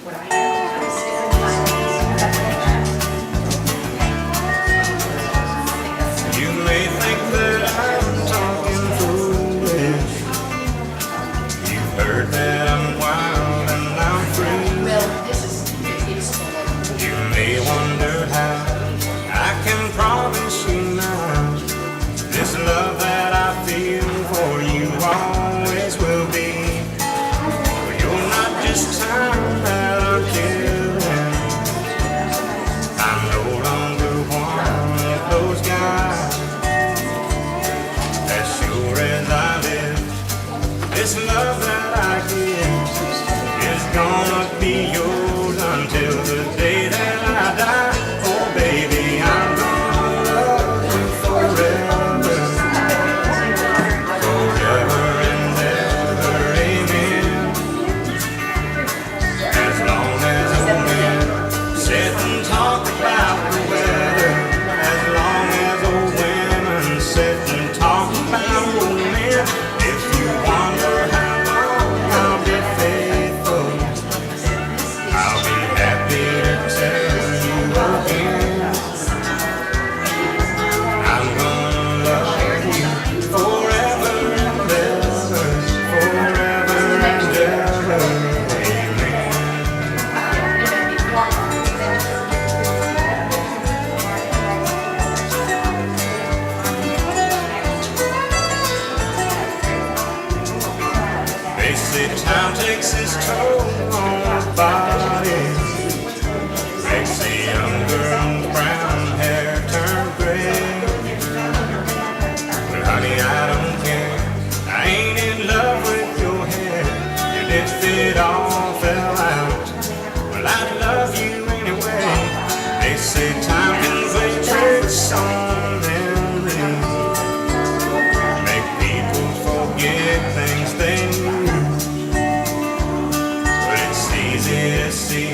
You may think that I'm talking foolish. You've heard that I'm wild and I'm free. You may wonder how I can promise you now this love that I feel for you always will be. You're not just time that I'm killing. I'm no longer one of those guys. As sure as I live, this love that I give is gonna be yours until the day that I die. Oh baby, I'm gonna love you forever, forever and ever, amen. As long as old men sit and talk about the weather, as long as old women sit and talk about old men, if you wonder how long I'll be faithful, I'll be happy to tell you again. I'm gonna love you forever and ever, forever and ever, amen. They say time takes its toll on our bodies, makes the young girl's brown hair turn gray. But honey, I don't care, I ain't in love with your hair. Your ditch fit all fell out, well I love you anyway. They say time can play tricks on memories, make people forget things they knew. But it's easy to see,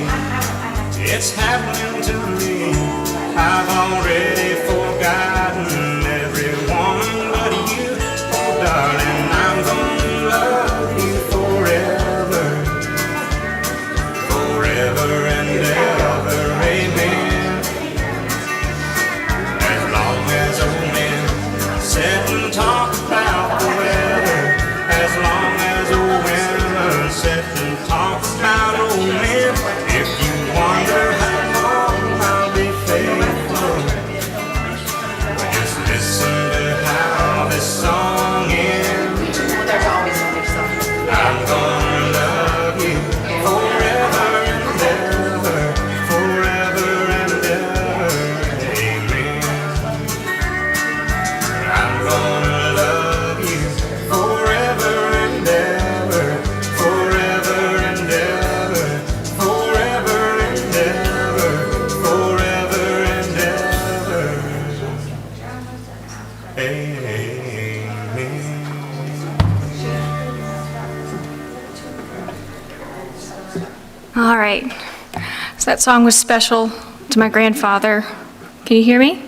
it's happening to me. I've already forgotten every woman but you. Oh darling, I'm gonna love you forever, forever and ever, amen. As long as old men sit and talk about the weather, as long as old women sit and talk about old men, if you wonder how long I'll be faithful, just listen to how this song ends. I'm gonna love you forever and ever, forever and ever, amen. I'm gonna love you forever and ever, forever and ever, forever and ever, forever and ever, amen. All right. So that song was special to my grandfather. Can you hear me?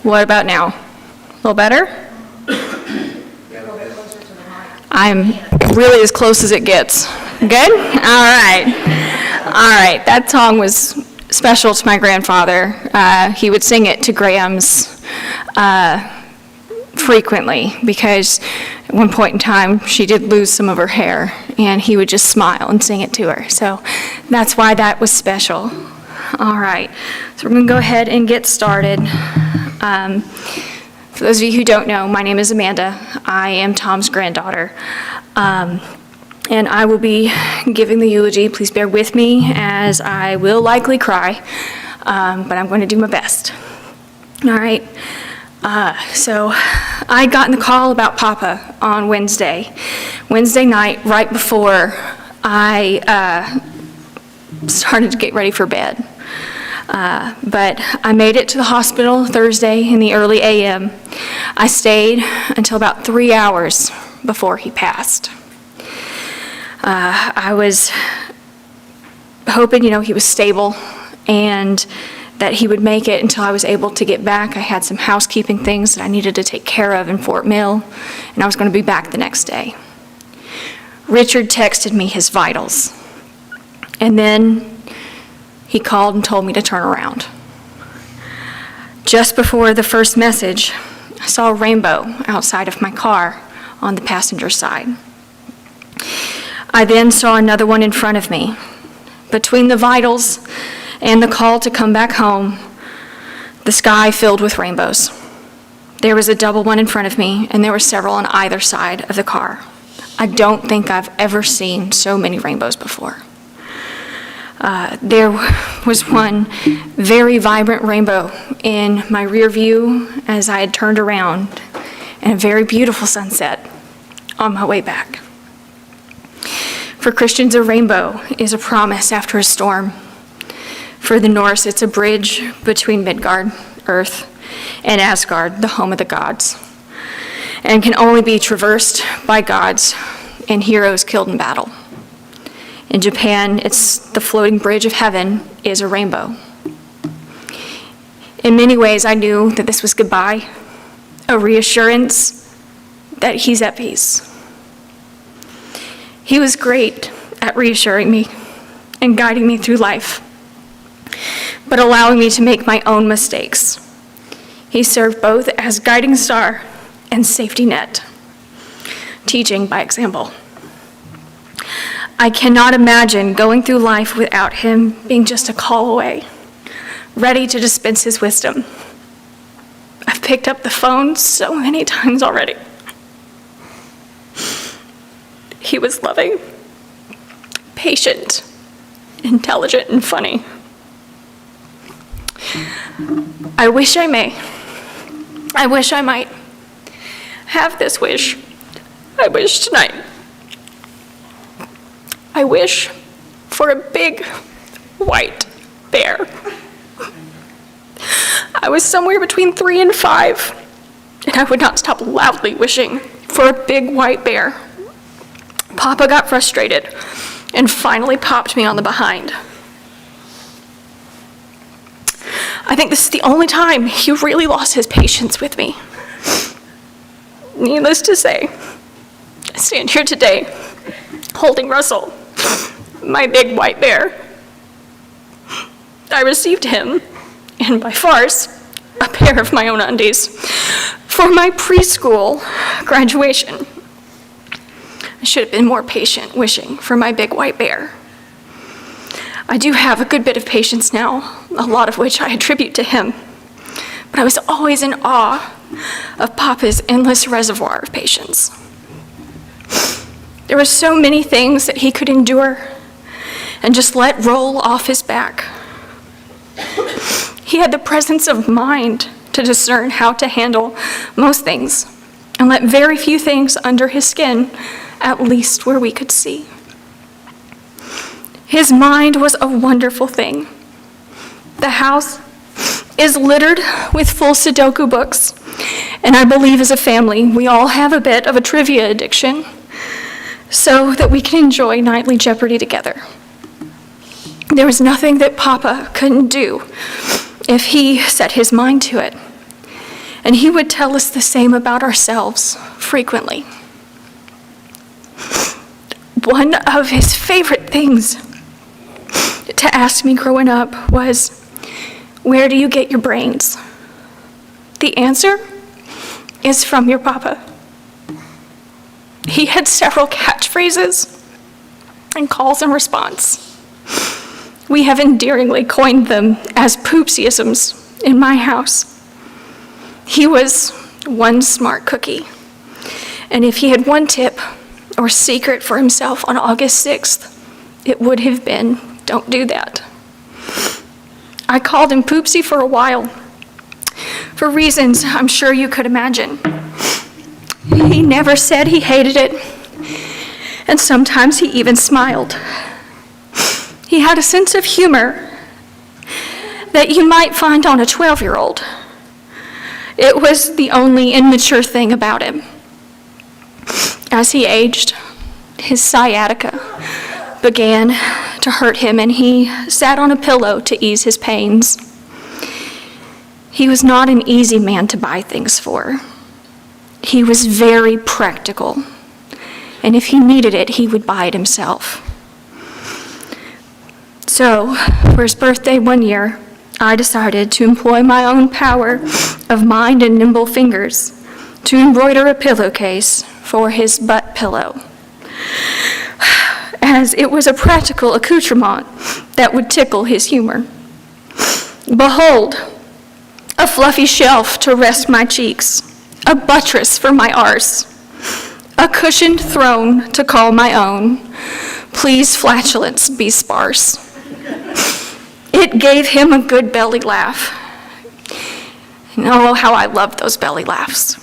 What about now? A little better? I'm really as close as it gets. Good? All right. All right. That song was special to my grandfather. He would sing it to Graham's frequently because at one point in time she did lose some of her hair and he would just smile and sing it to her. So that's why that was special. All right. So we're going to go ahead and get started. For those of you who don't know, my name is Amanda. I am Tom's granddaughter. And I will be giving the eulogy. Please bear with me as I will likely cry, but I'm going to do my best. All right. So I got the call about Papa on Wednesday night, right before I started to get ready for bed. But I made it to the hospital Thursday in the early a.m. I stayed until about 3 hours before he passed. I was hoping, he was stable and that he would make it until I was able to get back. I had some housekeeping things that I needed to take care of in Fort Mill, and I was going to be back the next day. Richard texted me his vitals. And then he called and told me to turn around. Just before the first message, I saw a rainbow outside of my car on the passenger side. I then saw another one in front of me. Between the vitals and the call to come back home, the sky filled with rainbows. There was a double one in front of me, and there were several on either side of the car. I don't think I've ever seen so many rainbows before. There was one very vibrant rainbow in my rear view as I had turned around, and a very beautiful sunset on my way back. For Christians, a rainbow is a promise after a storm. For the Norse, it's a bridge between Midgard, Earth, and Asgard, the home of the gods, and can only be traversed by gods and heroes killed in battle. In Japan, it's the floating bridge of heaven is a rainbow. In many ways, I knew that this was goodbye, a reassurance that he's at peace. He was great at reassuring me and guiding me through life, but allowing me to make my own mistakes. He served both as guiding star and safety net, teaching by example. I cannot imagine going through life without him being just a call away, ready to dispense his wisdom. I've picked up the phone so many times already. He was loving, patient, intelligent, and funny. I wish I might have this wish. I wish tonight. I wish for a big white bear. I was somewhere between 3 and 5, and I would not stop loudly wishing for a big white bear. Papa got frustrated and finally popped me on the behind. I think this is the only time he really lost his patience with me. Needless to say, I stand here today holding Russell, my big white bear. I received him, and by farce, a pair of my own undies, for my preschool graduation. I should have been more patient wishing for my big white bear. I do have a good bit of patience now, a lot of which I attribute to him, but I was always in awe of Papa's endless reservoir of patience. There were so many things that he could endure and just let roll off his back. He had the presence of mind to discern how to handle most things and let very few things under his skin, at least where we could see. His mind was a wonderful thing. The house is littered with full Sudoku books, and I believe as a family we all have a bit of a trivia addiction so that we can enjoy nightly Jeopardy together. There was nothing that Papa couldn't do if he set his mind to it, and he would tell us the same about ourselves frequently. One of his favorite things to ask me growing up was, "Where do you get your brains?" The answer is from your Papa. He had several catchphrases and calls and response. We have endearingly coined them as poopsiisms in my house. He was one smart cookie, and if he had one tip or secret for himself on August 6th, it would have been, don't do that. I called him Poopsie for a while, for reasons I'm sure you could imagine. He never said he hated it, and sometimes he even smiled. He had a sense of humor that you might find on a 12-year-old. It was the only immature thing about him. As he aged, his sciatica began to hurt him, and he sat on a pillow to ease his pains. He was not an easy man to buy things for. He was very practical, and if he needed it, he would buy it himself. So, for his birthday one year, I decided to employ my own power of mind and nimble fingers to embroider a pillowcase for his butt pillow, as it was a practical accoutrement that would tickle his humor. Behold, a fluffy shelf to rest my cheeks, a buttress for my arse, a cushioned throne to call my own. Please, flatulence, be sparse. It gave him a good belly laugh. And oh, how I loved those belly laughs.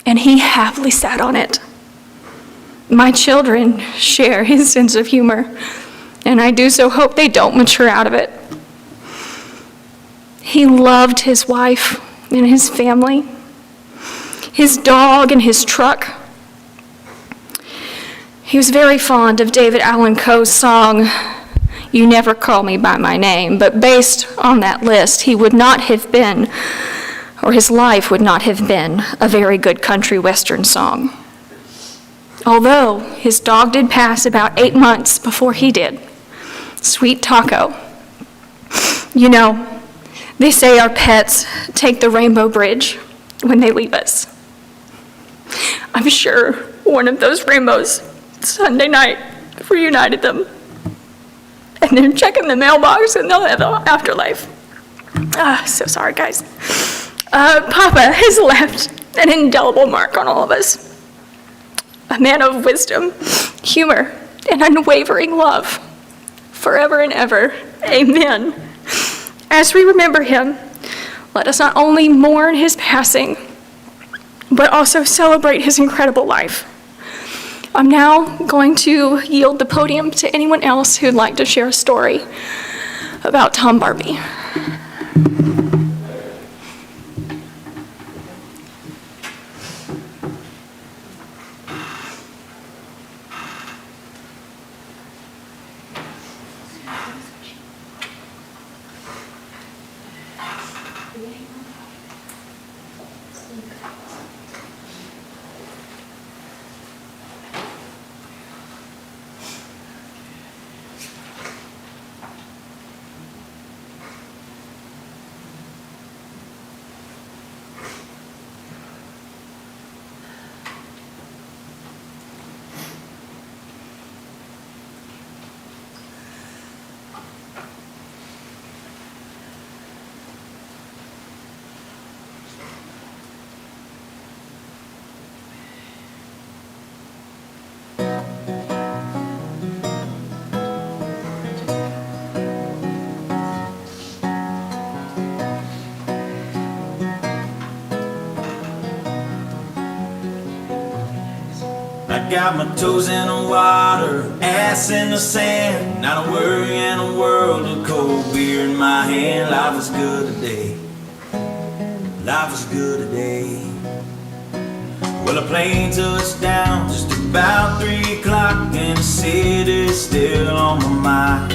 And he happily sat on it. My children share his sense of humor, and I do so hope they don't mature out of it. He loved his wife and his family, his dog and his truck. He was very fond of David Allan Coe's song, "You Never Call Me By My Name," but based on that list, he would not have been, or his life would not have been, a very good country western song. Although his dog did pass about 8 months before he did. Sweet Taco. You know, they say our pets take the rainbow bridge when they leave us. I'm sure one of those rainbows Sunday night reunited them. And they're checking the mailbox and they'll have the afterlife. So sorry, guys. Papa has left an indelible mark on all of us. A man of wisdom, humor, and unwavering love. Forever and ever. Amen. As we remember him, let us not only mourn his passing, but also celebrate his incredible life. I'm now going to yield the podium to anyone else who'd like to share a story about Tom Barbie. I got my toes in the water, ass in the sand, not a worry in a world of cold beer in my hand. Life is good today, life is good today. Well, a plane touched down just about 3 o'clock, and the city's still on my mind.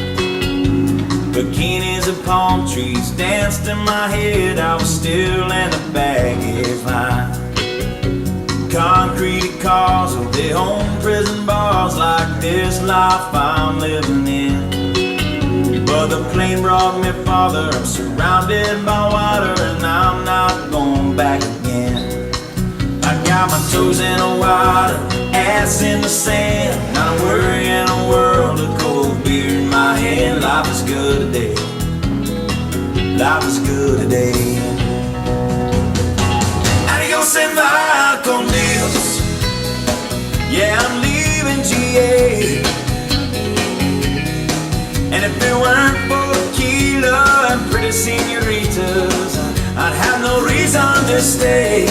Bikinis and palm trees danced in my head, I was still in the baggage line. Concrete cars with their home prison bars, like this life I'm living in. But the plane brought me farther, I'm surrounded by water, and I'm not going back again. I got my toes in the water, ass in the sand, not a worry in a world of cold beer in my hand. Life is good today, life is good today. Adios and va con Dios, yeah, I'm leaving GA. And if it weren't for tequila and pretty senoritas, I'd have no reason to stay.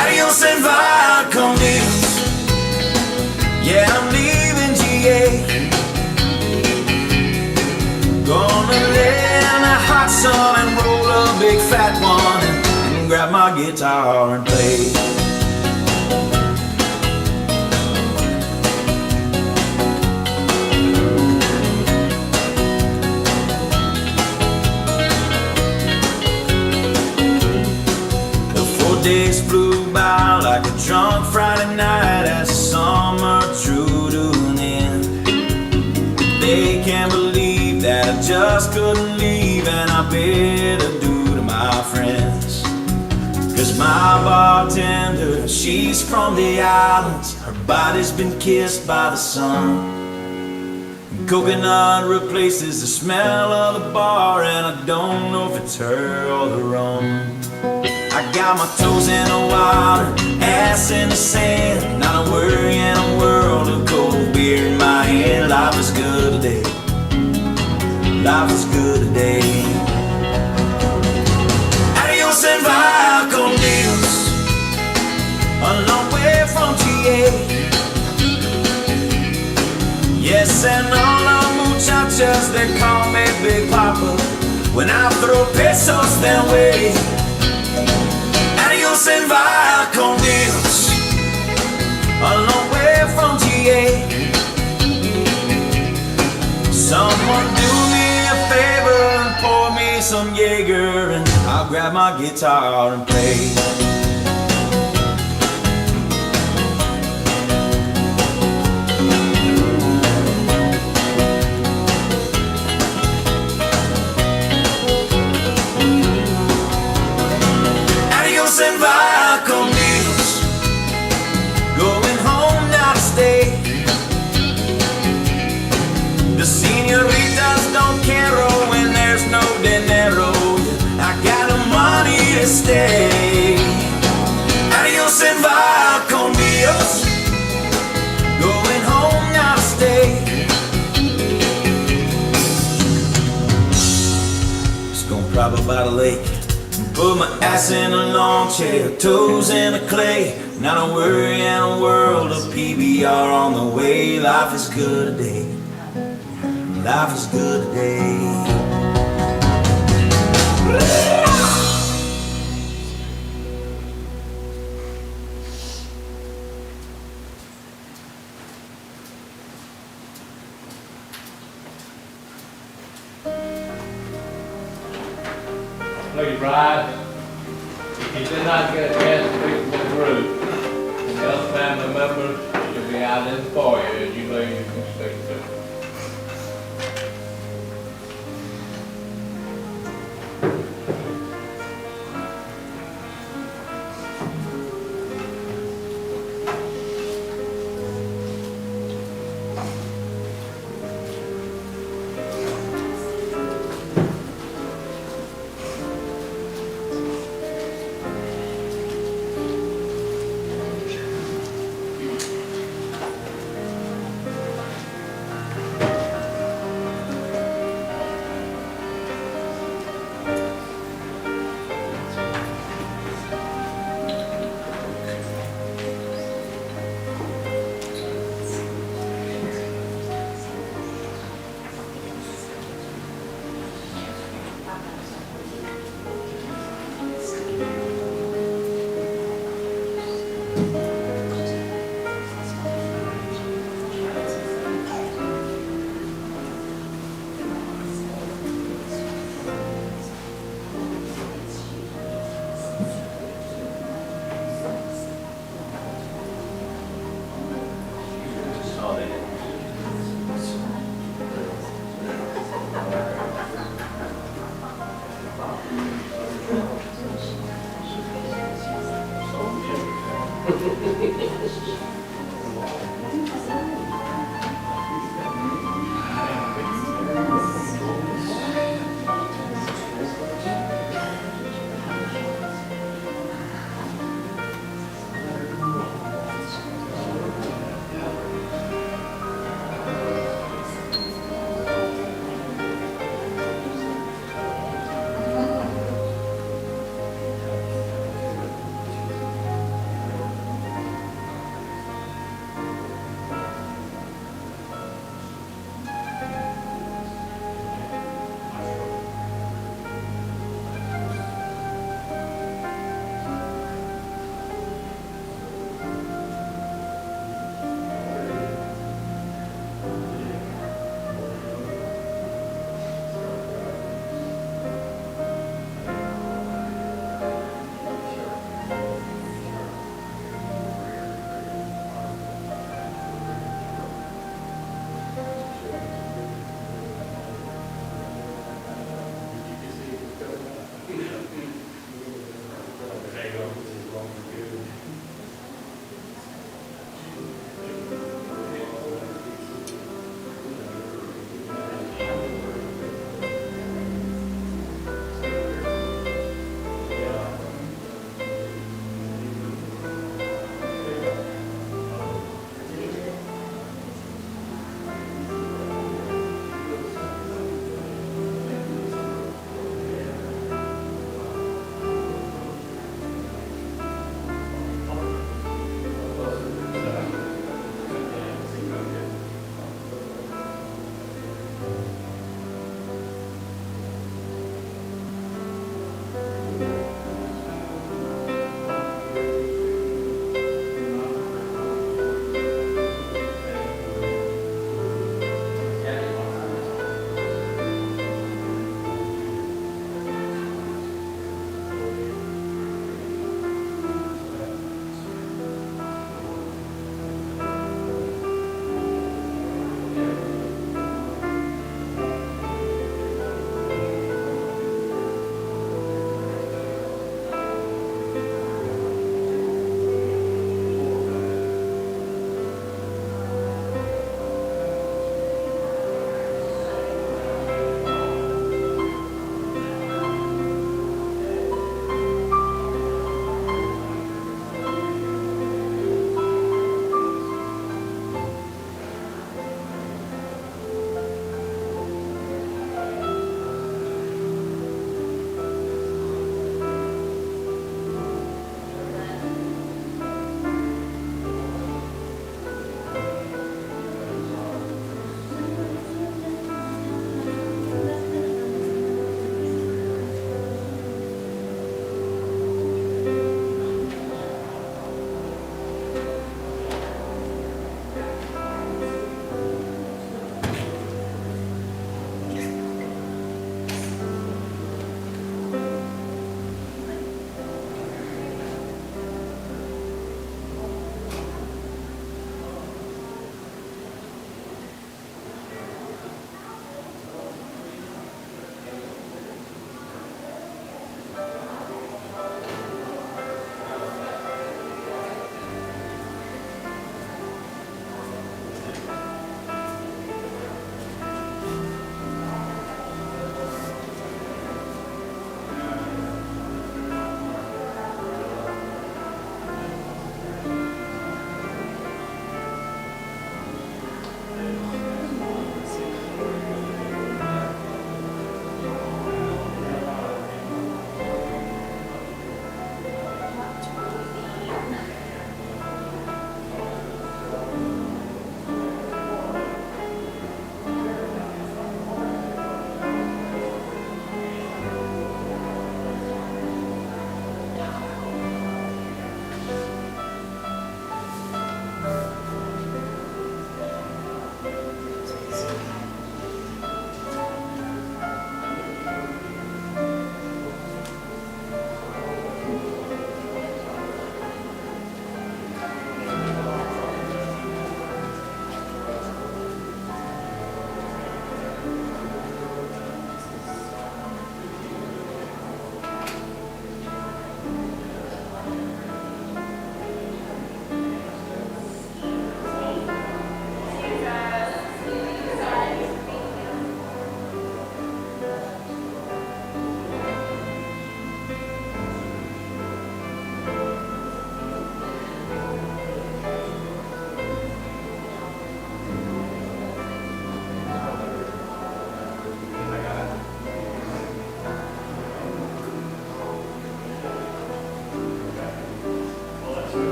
Adios and va con Dios, yeah, I'm leaving GA. Gonna lay in the hot sun and roll a big fat one, and grab my guitar and play. The 4 days flew by like a drunk Friday night as the summer drew to an end. They they can't believe that I just couldn't leave, and I bid adieu to my friends. Cause my bartender, she's from the islands, her body's been kissed by the sun. Coconut replaces the smell of the bar, and I don't know if it's her or the rum. I got my toes in the water, ass in the sand, not a worry in a world of cold beer in my hand. Life is good today, life is good today. Adios and via con Dios, a long way from GA. Yes, and all the muchachas, they call me Big Papa. When I throw pesos their way. Adios and via con Dios, a long way from GA. Someone do me a favor and pour me some Jaeger, and I'll grab my guitar and play. And via con Dios, going home now to stay. The señoritas don't care when there's no dinero. I got the money to stay. Adios and via con Dios, going home now to stay. Just gonna prop up by the lake, put my ass in a lawn chair, toes in the clay. Not a worry in a world of PBR on the way. Life is good today, life is good today. Please rise. If you did not get a chance to speak to the group, the other family members should be out in the foyer as you leave, you can speak to them.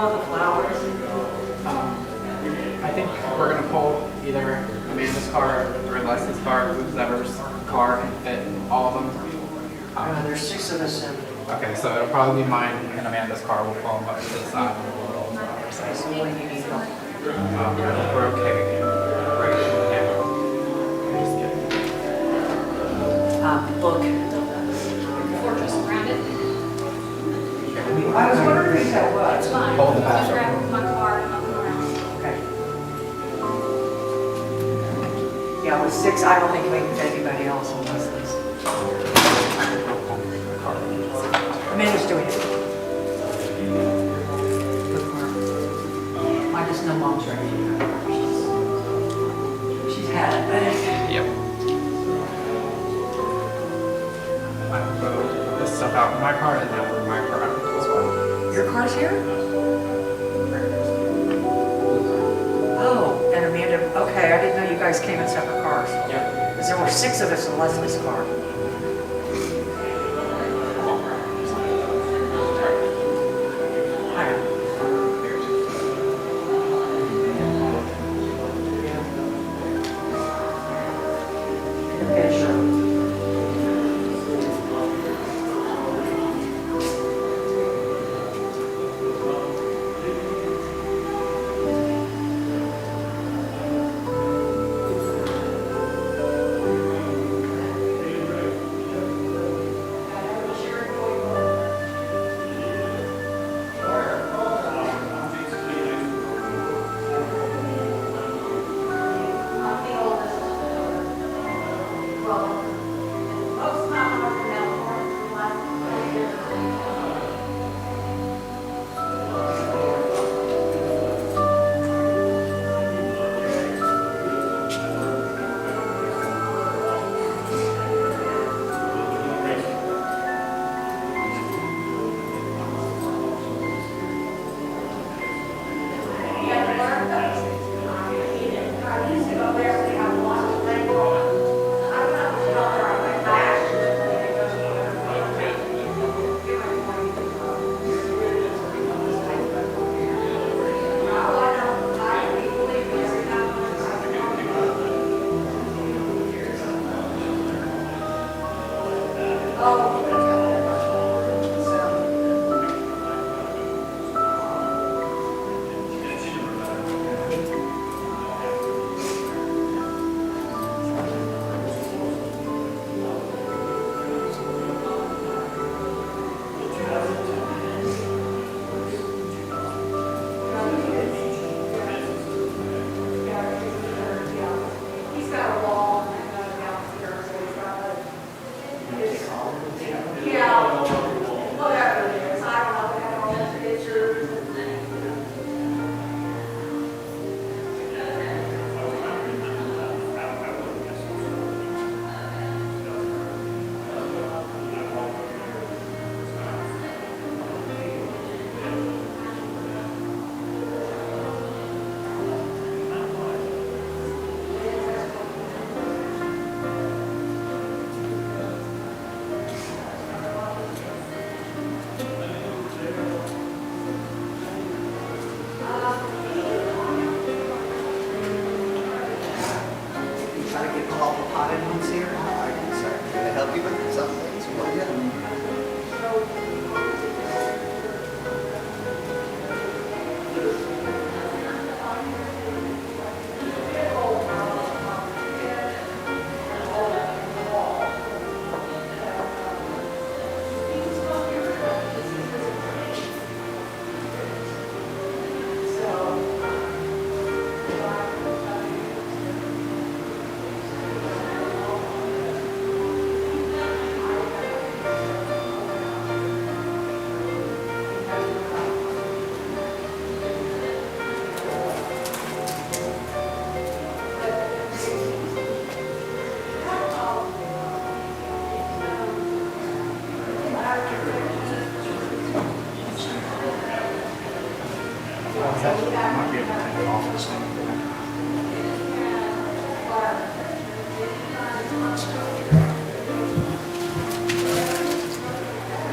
of the flowers? I think we're gonna pull either Amanda's car or Leslie's car, whoever's car can fit all of them. There's 6 of us in. Okay, so it'll probably be mine and Amanda's car. We'll pull them up to the side and we'll roll them over. So So what do you need help? we're okay. Right, yeah. Just get Look. Fortress around it. I was wondering if that was. It's fine. Hold the I'll bathroom. grab my car and I'll come around. Okay. Yeah, with 6, I don't think we can fit anybody else unless this. Amanda's doing it. I just know mom's ready. She's had it. Yep. I'll put this stuff out in my car and then I'll put my car out as well. Your car's here? Oh, and Amanda, okay, I didn't know you guys came in separate cars. Yep. Because there were 6 of us in Leslie's car. I don't know. Okay, sure.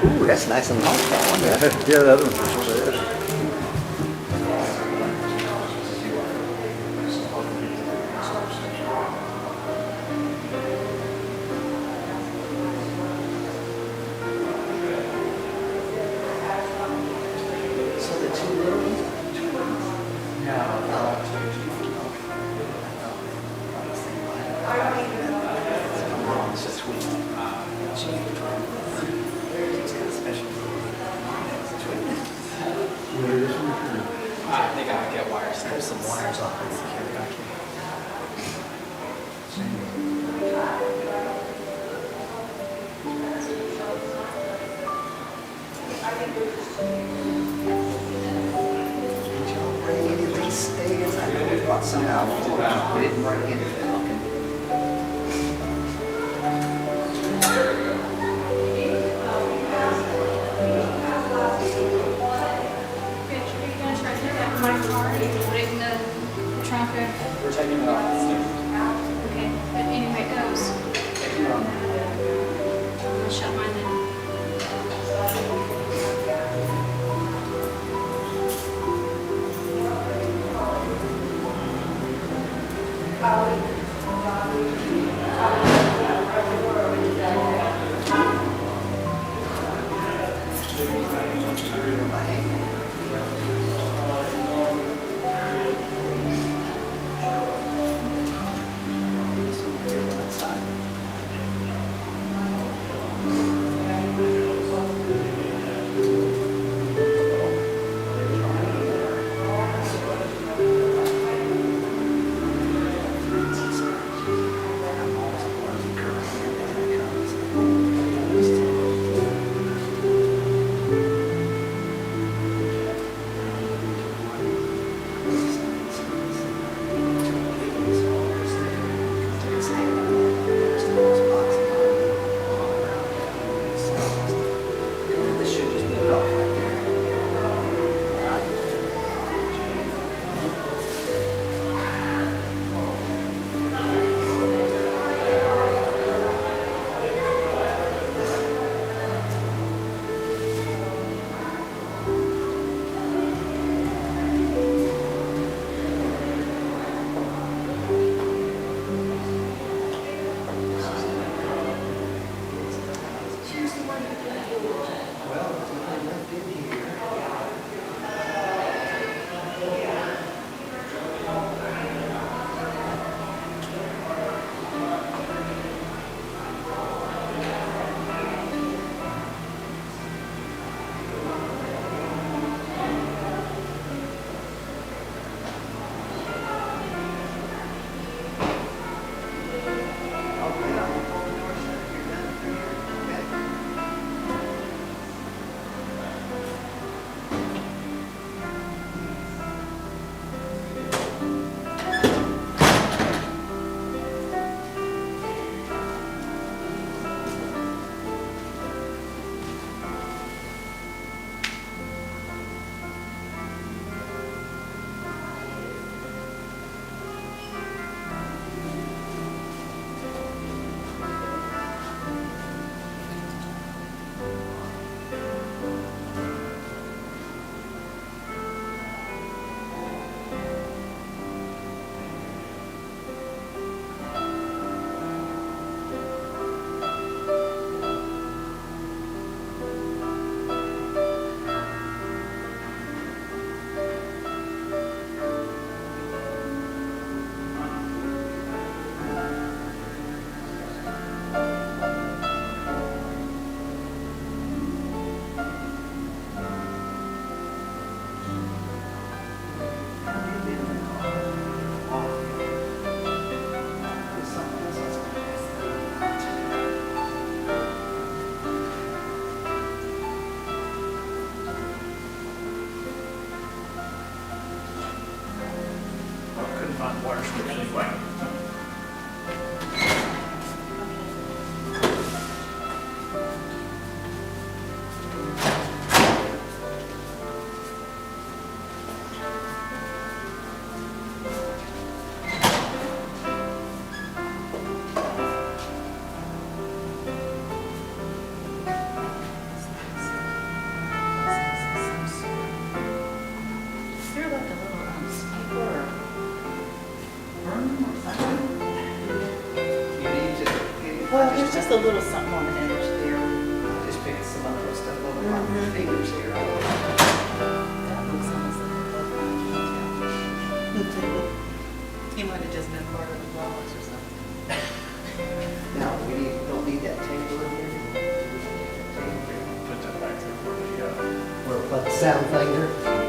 Ooh, that's nice and long, that one. Yeah, the other one's for sale. wires off and secure it. Did y'all bring any of these stands? I know we brought some out. We didn't bring anything. My car, you can put it in the trunk of, We're taking it off. okay, but anyway, it goes. Taking it off. I'll shut mine then. find water strips anyway. They're like a little speaker or room or something. You need to, Well, there's just a little something on the edge there. just pick some of those stuff over my fingers here. That looks almost like a book. He might have just been part of the vlogs or something. Now, don't need that table in here. Put that back there where the, Where, what, the sound finder?